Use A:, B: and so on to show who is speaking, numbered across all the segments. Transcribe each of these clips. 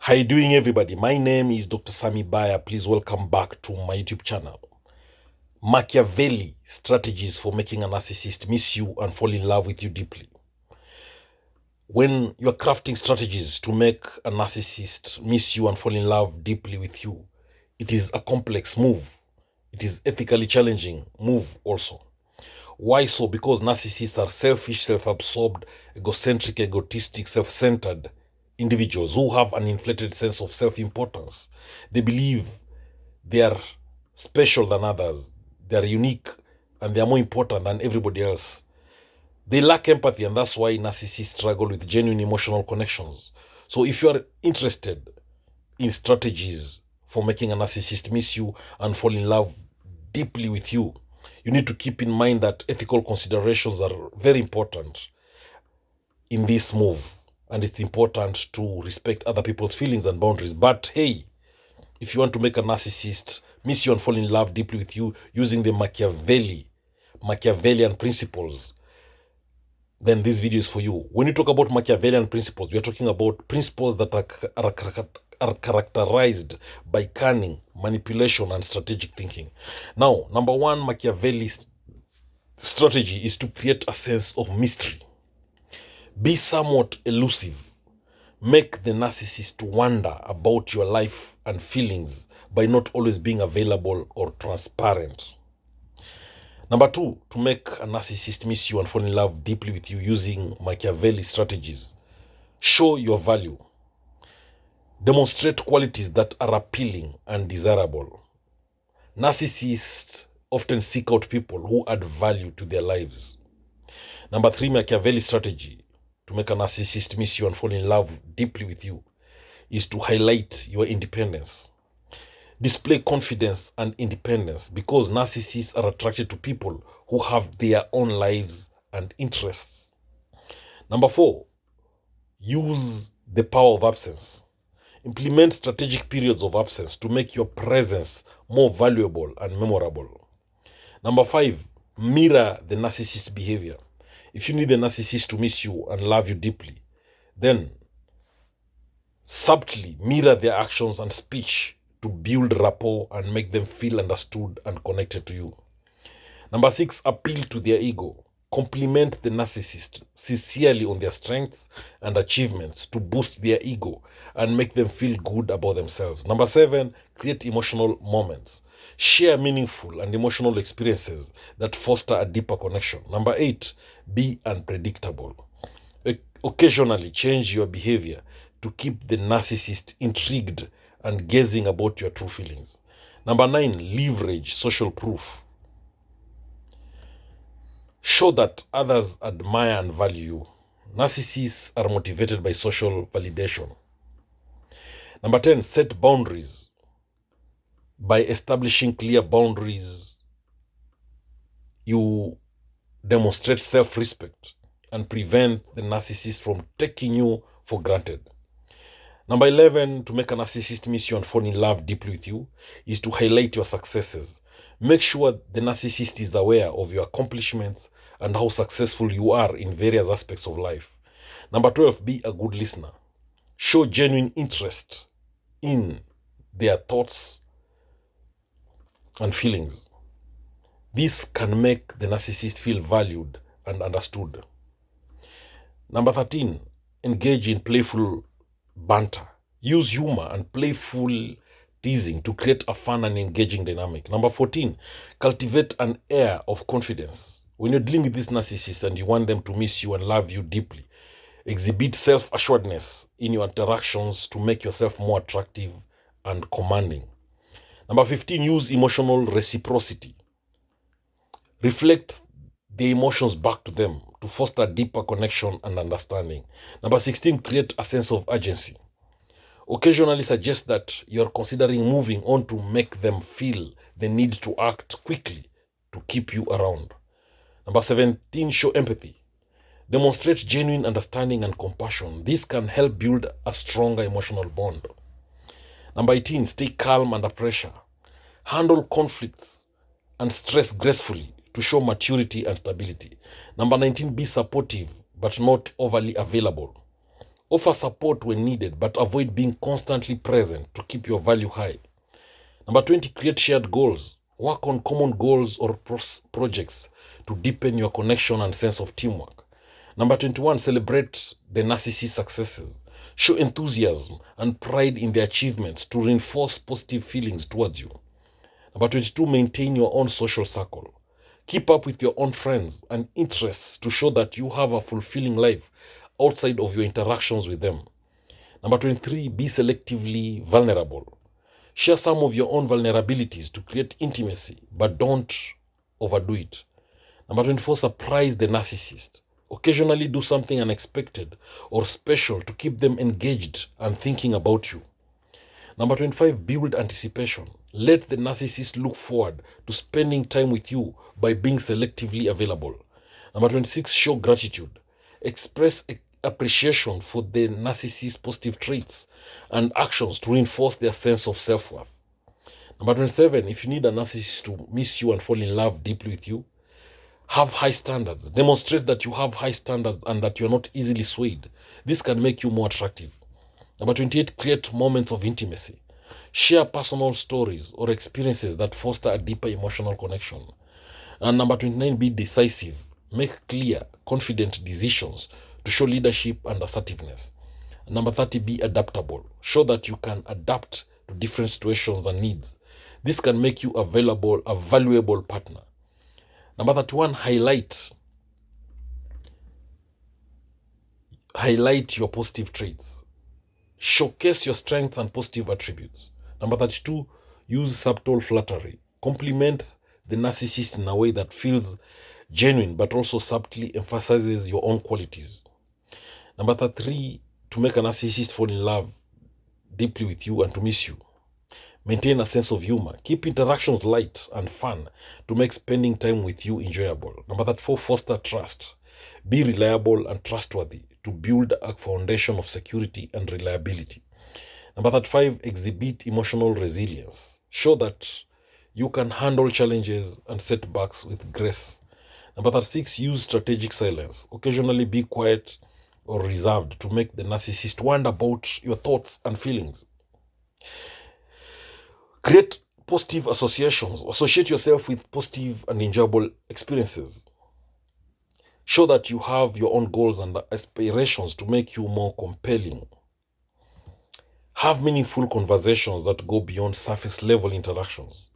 A: How you doing, everybody? My name is Dr. Sami Baya. Please welcome back to my YouTube channel. Machiavelli strategies for making a narcissist miss you and fall in love with you deeply. When you're crafting strategies to make a narcissist miss you and fall in love deeply with you, it is a complex move. It is ethically challenging move also. Why so? Because narcissists are selfish, self-absorbed, egocentric, egotistic, self-centered individuals who have an inflated sense of self-importance. They believe they are special than others, they are unique, and they are more important than everybody else. They lack empathy, and that's why narcissists struggle with genuine emotional connections. So if you are interested in strategies for making a narcissist miss you and fall in love deeply with you, you need to keep in mind that ethical considerations are very important in this move, and it's important to respect other people's feelings and boundaries. But hey, if you want to make a narcissist miss you and fall in love deeply with you using the Machiavellian principles, then this video is for you. When you talk about Machiavellian principles, we are talking about principles that are characterized by cunning, manipulation, and strategic thinking. Now, number one, Machiavelli's strategy is to create a sense of mystery. Be somewhat elusive. Make the narcissist wonder about your life and feelings by not always being available or transparent. Number two, to make a narcissist miss you and fall in love deeply with you using Machiavelli strategies. Show your value. Demonstrate qualities that are appealing and desirable. Narcissists often seek out people who add value to their lives. Number three, Machiavelli strategy to make a narcissist miss you and fall in love deeply with you is to highlight your independence. Display confidence and independence, because narcissists are attracted to people who have their own lives and interests. Number four, use the power of absence. Implement strategic periods of absence to make your presence more valuable and memorable. Number five, mirror the narcissist's behavior. If you need the narcissist to miss you and love you deeply, then subtly mirror their actions and speech to build rapport and make them feel understood and connected to you. Number six, appeal to their ego. Compliment the narcissist sincerely on their strengths and achievements to boost their ego and make them feel good about themselves. Number seven, create emotional moments. Share meaningful and emotional experiences that foster a deeper connection. Number eight, be unpredictable. Occasionally change your behavior to keep the narcissist intrigued and guessing about your true feelings. Number nine, leverage social proof. Show that others admire and value you. Narcissists are motivated by social validation. Number 10, set boundaries. By establishing clear boundaries, you demonstrate self-respect and prevent the narcissist from taking you for granted. Number 11, to make a narcissist miss you and fall in love deeply with you is to highlight your successes. Make sure the narcissist is aware of your accomplishments and how successful you are in various aspects of life. Number 12, be a good listener. Show genuine interest in their thoughts and feelings. This can make the narcissist feel valued and understood. Number 13, engage in playful banter. Use humor and playful teasing to create a fun and engaging dynamic. Number 14, cultivate an air of confidence. When you're dealing with this narcissist and you want them to miss you and love you deeply, exhibit self-assuredness in your interactions to make yourself more attractive and commanding. Number 15, use emotional reciprocity. Reflect the emotions back to them to foster deeper connection and understanding. Number 16, create a sense of urgency. Occasionally suggest that you're considering moving on to make them feel the need to act quickly to keep you around. Number 17, show empathy. Demonstrate genuine understanding and compassion. This can help build a stronger emotional bond. Number 18, stay calm under pressure. Handle conflicts and stress gracefully to show maturity and stability. Number 19, be supportive but not overly available. Offer support when needed, but avoid being constantly present to keep your value high. Number 20, create shared goals. Work on common goals or projects to deepen your connection and sense of teamwork. Number 21, celebrate the narcissist successes. Show enthusiasm and pride in their achievements to reinforce positive feelings towards you. Number 22, maintain your own social circle. Keep up with your own friends and interests to show that you have a fulfilling life outside of your interactions with them. Number 23, be selectively vulnerable. Share some of your own vulnerabilities to create intimacy, but don't overdo it. Number 24, surprise the narcissist. Occasionally do something unexpected or special to keep them engaged and thinking about you. Number 25, build anticipation. Let the narcissist look forward to spending time with you by being selectively available. Number 26, show gratitude. Express appreciation for the narcissist's positive traits and actions to reinforce their sense of self-worth. Number 27, if you need a narcissist to miss you and fall in love deeply with you, have high standards. Demonstrate that you have high standards and that you're not easily swayed. This can make you more attractive. Number 28, create moments of intimacy. Share personal stories or experiences that foster a deeper emotional connection. And number 29, be decisive. Make clear, confident decisions to show leadership and assertiveness. And number 30, be adaptable. Show that you can adapt to different situations and needs. This can make you a valuable partner. Number 31, highlight your positive traits. Showcase your strengths and positive attributes. Number 32, use subtle flattery. Compliment the narcissist in a way that feels genuine but also subtly emphasizes your own qualities. Number 33, to make a narcissist fall in love deeply with you and to miss you. Maintain a sense of humor. Keep interactions light and fun to make spending time with you enjoyable. Number 34, foster trust. Be reliable and trustworthy to build a foundation of security and reliability. Number 35, exhibit emotional resilience. Show that you can handle challenges and setbacks with grace. Number 36, use strategic silence. Occasionally be quiet or reserved to make the narcissist wonder about your thoughts and feelings. Create positive associations. Associate yourself with positive and enjoyable experiences. Show that you have your own goals and aspirations to make you more compelling. Have meaningful conversations that go beyond surface level interactions.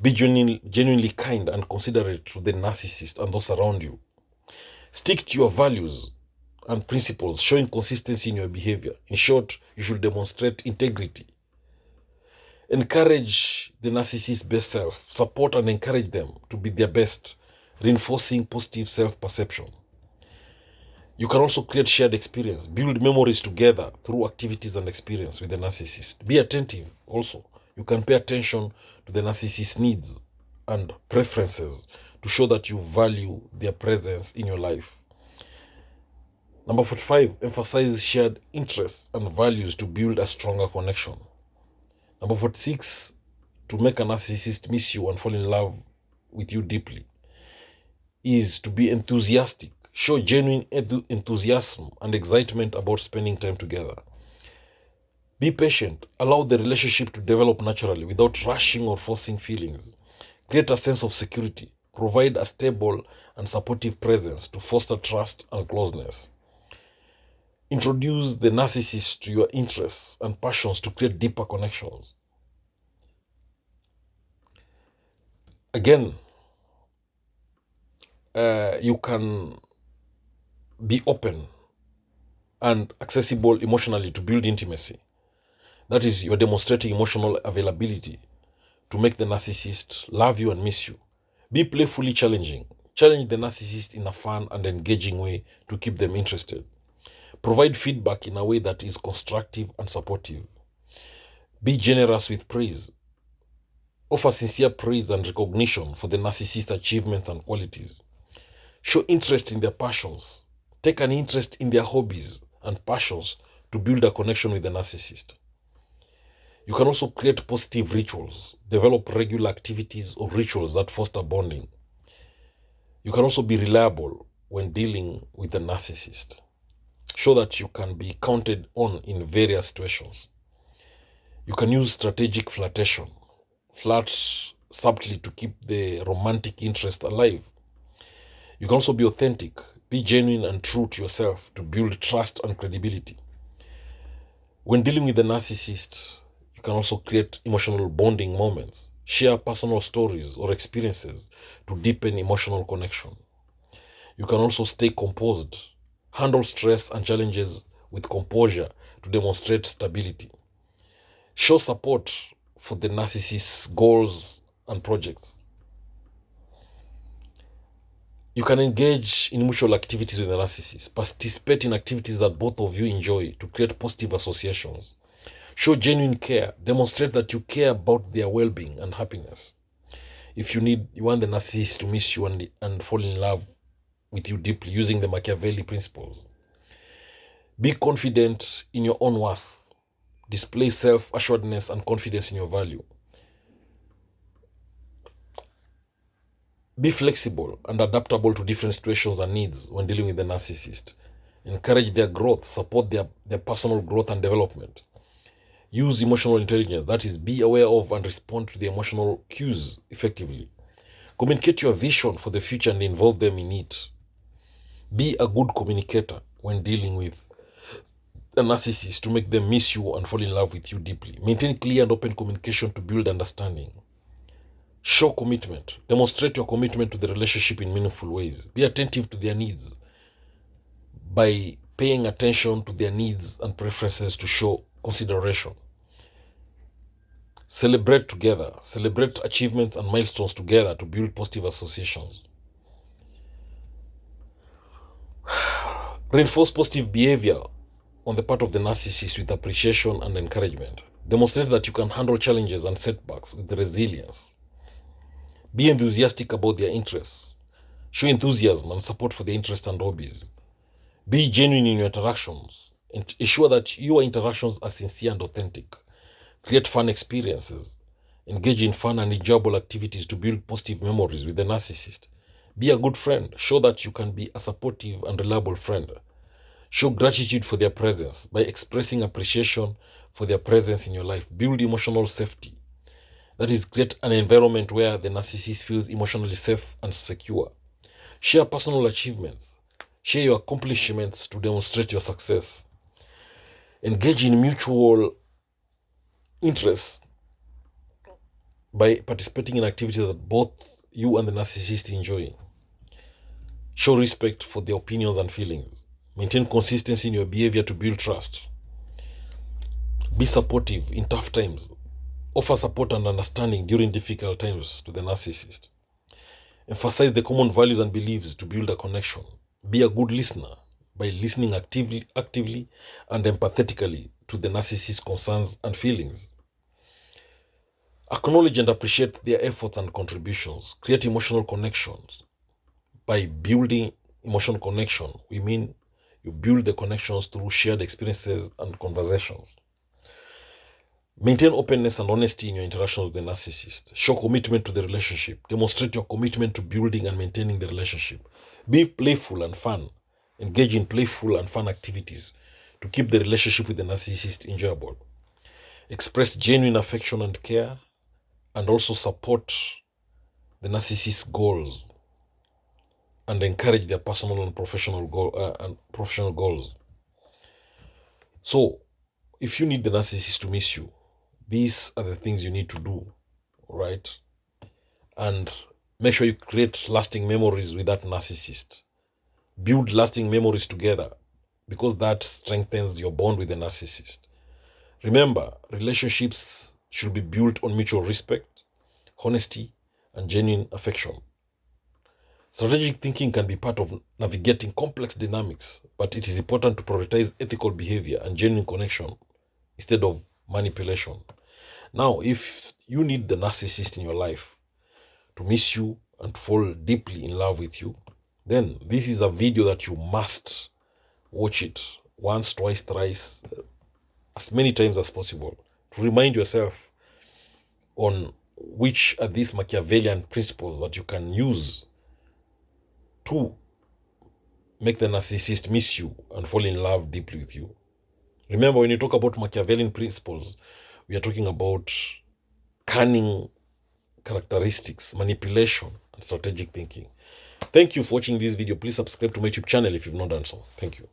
A: Be genuinely kind and considerate to the narcissist and those around you. Stick to your values and principles, showing consistency in your behavior. In short, you should demonstrate integrity. Encourage the narcissist's best self. Support and encourage them to be their best, reinforcing positive self-perception. You can also create shared experience. Build memories together through activities and experience with the narcissist. Be attentive also. You can pay attention to the narcissist's needs and preferences to show that you value their presence in your life. Number 45, emphasize shared interests and values to build a stronger connection. Number 46, to make a narcissist miss you and fall in love with you deeply, is to be enthusiastic. Show genuine enthusiasm and excitement about spending time together. Be patient. Allow the relationship to develop naturally without rushing or forcing feelings. Create a sense of security. Provide a stable and supportive presence to foster trust and closeness. Introduce the narcissist to your interests and passions to create deeper connections. Again, you can be open and accessible emotionally to build intimacy. That is, you're demonstrating emotional availability to make the narcissist love you and miss you. Be playfully challenging. Challenge the narcissist in a fun and engaging way to keep them interested. Provide feedback in a way that is constructive and supportive. Be generous with praise. Offer sincere praise and recognition for the narcissist's achievements and qualities. Show interest in their passions. Take an interest in their hobbies and passions to build a connection with the narcissist. You can also create positive rituals. Develop regular activities or rituals that foster bonding. You can also be reliable when dealing with the narcissist. Show that you can be counted on in various situations. You can use strategic flirtation. Flirt subtly to keep the romantic interest alive. You can also be authentic. Be genuine and true to yourself to build trust and credibility. When dealing with the narcissist, you can also create emotional bonding moments. Share personal stories or experiences to deepen emotional connection. You can also stay composed. Handle stress and challenges with composure to demonstrate stability. Show support for the narcissist's goals and projects. You can engage in mutual activities with the narcissist. Participate in activities that both of you enjoy to create positive associations. Show genuine care. Demonstrate that you care about their well-being and happiness. If you want the narcissist to miss you and fall in love with you deeply using the Machiavelli principles. Be confident in your own worth. Display self-assuredness and confidence in your value. Be flexible and adaptable to different situations and needs when dealing with the narcissist. Encourage their growth, support their personal growth and development. Use emotional intelligence, that is, be aware of and respond to the emotional cues effectively. Communicate your vision for the future and involve them in it. Be a good communicator when dealing with a narcissist to make them miss you and fall in love with you deeply. Maintain clear and open communication to build understanding. Show commitment. Demonstrate your commitment to the relationship in meaningful ways. Be attentive to their needs by paying attention to their needs and preferences to show consideration. Celebrate together. Celebrate achievements and milestones together to build positive associations. Reinforce positive behavior on the part of the narcissist with appreciation and encouragement. Demonstrate that you can handle challenges and setbacks with resilience. Be enthusiastic about their interests. Show enthusiasm and support for their interests and hobbies. Be genuine in your interactions and ensure that your interactions are sincere and authentic. Create fun experiences. Engage in fun and enjoyable activities to build positive memories with the narcissist. Be a good friend. Show that you can be a supportive and reliable friend. Show gratitude for their presence by expressing appreciation for their presence in your life. Build emotional safety. That is, create an environment where the narcissist feels emotionally safe and secure. Share personal achievements. Share your accomplishments to demonstrate your success. Engage in mutual interests by participating in activities that both you and the narcissist enjoy. Show respect for their opinions and feelings. Maintain consistency in your behavior to build trust. Be supportive in tough times. Offer support and understanding during difficult times to the narcissist. Emphasize the common values and beliefs to build a connection. Be a good listener by listening actively and empathetically to the narcissist's concerns and feelings. Acknowledge and appreciate their efforts and contributions. Create emotional connections. By building emotional connection, we mean you build the connections through shared experiences and conversations. Maintain openness and honesty in your interactions with the narcissist. Show commitment to the relationship. Demonstrate your commitment to building and maintaining the relationship. Be playful and fun. Engage in playful and fun activities to keep the relationship with the narcissist enjoyable. Express genuine affection and care, and also support the narcissist's goals and encourage their personal and professional goals. So, if you need the narcissist to miss you, these are the things you need to do, right? And make sure you create lasting memories with that narcissist. Build lasting memories together because that strengthens your bond with the narcissist. Remember, relationships should be built on mutual respect, honesty, and genuine affection. Strategic thinking can be part of navigating complex dynamics, but it is important to prioritize ethical behavior and genuine connection instead of manipulation. Now, if you need the narcissist in your life to miss you and fall deeply in love with you, then this is a video that you must watch it once, twice, thrice, as many times as possible to remind yourself on which are these Machiavellian principles that you can use to make the narcissist miss you and fall in love deeply with you. Remember, when you talk about Machiavellian principles, we are talking about cunning characteristics, manipulation, and strategic thinking. Thank you for watching this video. Please subscribe to my YouTube channel if you've not done so. Thank you.